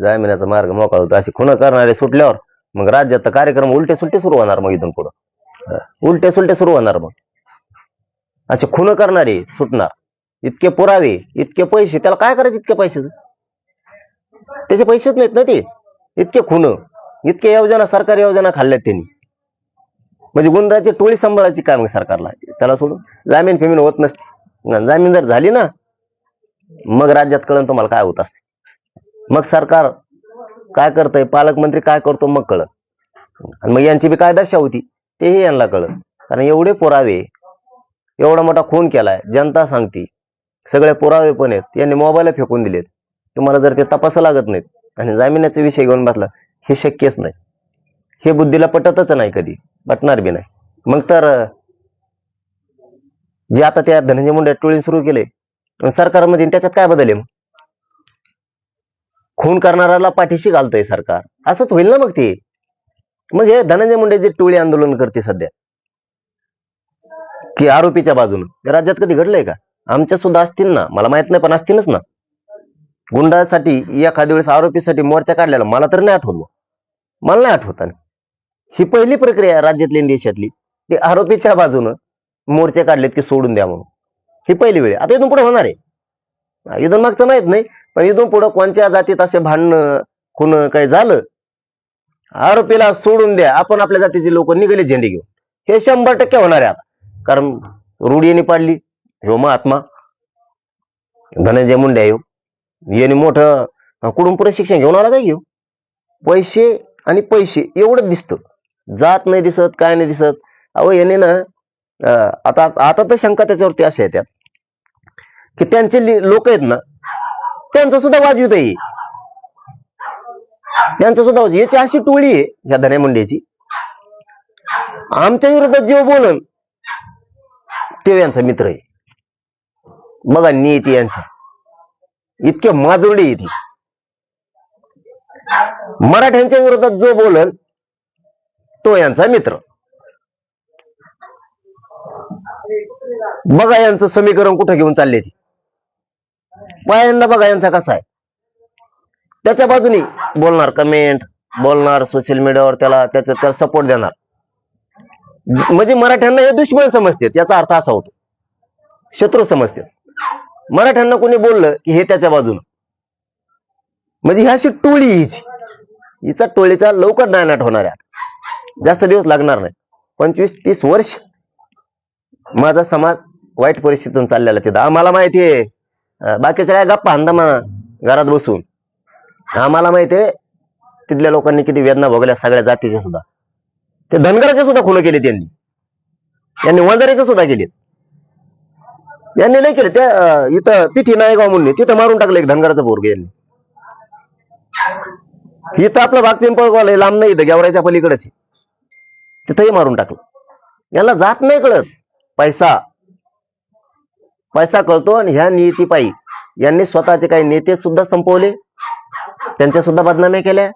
जामिनाचा मार्ग मोकळा होतो. अशी खुणं करणारे सुटल्यावर मग राज्यात कार्यक्रम उलटे सुलटे सुरू होणार. मग इथून पुढं उलटे सुलटे सुरू होणार. मग असे खुणं करणारे सुटणार. इतके पुरावे, इतके पैसे, त्याला काय करायचे इतके पैसे? त्याचे पैसेच नाहीत ना ते. इतके खुणं, इतके योजना, सरकारी योजना खाल्ल्यात त्यांनी. म्हणजे गुंडाची टोळी सांभाळायची काय मग सरकारला? त्याला सोडून जामीन फिमीन होत नसते. जामीन जर झाली ना मग राज्यात कळण तुम्हाला काय होत असते. मग सरकार काय करतंय, पालकमंत्री काय करतो मग कळत. आणि मग यांची बी काय दशा होती तेही यांना कळत. कारण एवढे पुरावे, एवढा मोठा खून केलाय, जनता सांगते, सगळे पुरावे पण आहेत. यांनी मोबाईल फेकून दिलेत. तुम्हाला जर ते तपासा लागत नाहीत आणि जामिनाचा विषय घेऊन बसला, हे शक्यच नाही. हे बुद्धीला पटतच नाही, कधी पटणार बी नाही. मग तर जे आता त्या धनंजय मुंडे टोळी सुरू केले सरकारमध्ये, त्याच्यात काय बदल आहे? मग खून करणाऱ्याला पाठीशी घालतंय सरकार, असंच होईल ना मग ते. मग हे धनंजय मुंडे जे टोळी आंदोलन करते सध्या की आरोपीच्या बाजूने, राज्यात कधी घडलंय का? आमच्या सुद्धा असतील ना, मला माहित नाही पण असतीलच ना. गुंडासाठी एखाद्या वेळेस आरोपीसाठी मोर्चा काढलेला मला तर नाही आठवत. मला नाही आठवत. ही पहिली प्रक्रिया राज्यातली आणि देशातली, ते आरोपीच्या बाजूनं मोर्चे काढलेत की सोडून द्या म्हणून. ही पहिली वेळ. आता इथून पुढे होणार आहे. इथून मागचं माहित नाही, पण इथून पुढे कोणत्या जातीत असे भांडणं खून काही झालं, आरोपीला सोडून द्या, आपण आपल्या जातीचे लोक निघाले झेंडे घेऊन, हे 100% होणार आहे आता. कारण रूढ यांनी पाडली. ह्यो महात्मा धनंजय मुंडे यांनी मोठं कुठून पुढे शिक्षण घेऊन आला काय? घेऊ पैसे आणि पैसे एवढंच दिसतं, जात नाही दिसत, काय नाही दिसत. अहो याने ना आता आता तर शंका त्याच्यावरती अशा येतात की त्यांचे लोक आहेत ना, त्यांचं सुद्धा वाजवित आहे. त्यांचं सुद्धा वाजवी. याची अशी टोळी आहे ह्या धनंजय मुंडेची, आमच्या विरोधात जेव्हा बोलन तेव्हा यांचा मित्र आहे. बघा नीती यांच्या इतके माजुरडी येते. मराठ्यांच्या विरोधात जो बोलल तो यांचा मित्र. बघा यांचं समीकरण कुठं घेऊन चालले ते. पायांना बघा यांचा कसा आहे. त्याच्या बाजूने बोलणार, कमेंट बोलणार, सोशल मीडियावर त्याला सपोर्ट देणार. म्हणजे मराठ्यांना हे दुश्मन समजतात. याचा अर्थ असा होतो शत्रू समजतात. मराठ्यांना कोणी बोललं की हे त्याच्या बाजून. म्हणजे ही अशी टोळी हिचा टोळीचा लवकर नायनाट होणार आहे. जास्त दिवस लागणार नाही. 25-30 वर्ष माझा समाज वाईट परिस्थितीतून चाललेला तिथं. आम्हाला माहिती आहे. बाकीच्या काय गप्पा हंदामा घरात बसून. आम्हाला माहिती आहे तिथल्या लोकांनी किती वेदना भोगल्या, सगळ्या जातीच्या सुद्धा. ते धनगराचे सुद्धा खुनं केले त्यांनी वंजारीचे सुद्धा केलेत. यांनी नाही केले. त्या इथं पिठी नायगाव म्हणून तिथं मारून टाकलं एक धनगराचं पोरग यांनी. इथं आपलं भाग पिंपळगाव लांब नाही, इथं गेवराच्या पलीकडेच तिथंही मारून टाकलं. यांना जात नाही कळत. पैसा कळतो. आणि ह्या नीतीपायी यांनी स्वतःचे काही नेते सुद्धा संपवले, त्यांच्या सुद्धा बदनाम्या केल्या.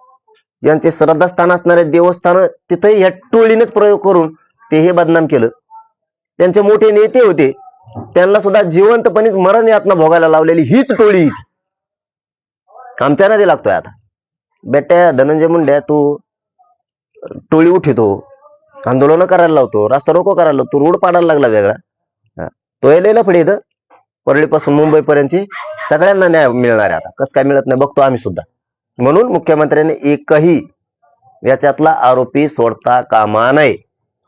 ज्यांचे श्रद्धास्थान असणारे देवस्थान तिथेही ह्या टोळीनेच प्रयोग करून तेही बदनाम केलं. त्यांचे मोठे नेते होते त्यांना सुद्धा जिवंतपणे मरण यातना भोगायला लावलेली हीच टोळी. आमच्या नदी लागतोय आता. बेट्या धनंजय मुंडे, तू टोळी उठितो, आंदोलन करायला लावतो, रास्ता रोको करायला लावतो, रोड पाडायला लागला वेगळा. तो यायला पुढे इथं परळीपासून मुंबईपर्यंतची सगळ्यांना न्याय मिळणार आहे. आता कसं काय मिळत नाही बघतो आम्ही सुद्धा. म्हणून मुख्यमंत्र्यांनी एकही याच्यातला आरोपी सोडता कामा नये.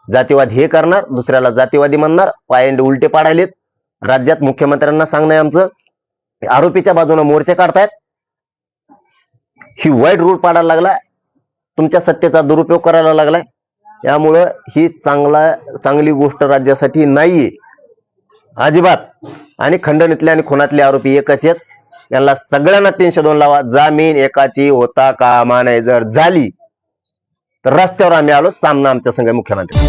जातीवाद हे करणार, दुसऱ्याला जातीवादी म्हणणार, पायंडे उलटे पाडायलेत. राज्यात मुख्यमंत्र्यांना सांगणं आमचं, आरोपीच्या बाजूने मोर्चे काढतायत. ही वाईट रूट पाडायला लागलाय, तुमच्या सत्तेचा दुरुपयोग करायला लागलाय. यामुळं ही चांगली गोष्ट राज्यासाठी नाहीये अजिबात. आणि खंडणीतले आणि खुनातले आरोपी एकच आहेत. यांना सगळ्यांना 302 लावा. जामीन एकाची होता कामा नये. जर झाली तर रस्त्यावर आम्ही आलो, सामना आमच्या संघ मुख्यमंत्री.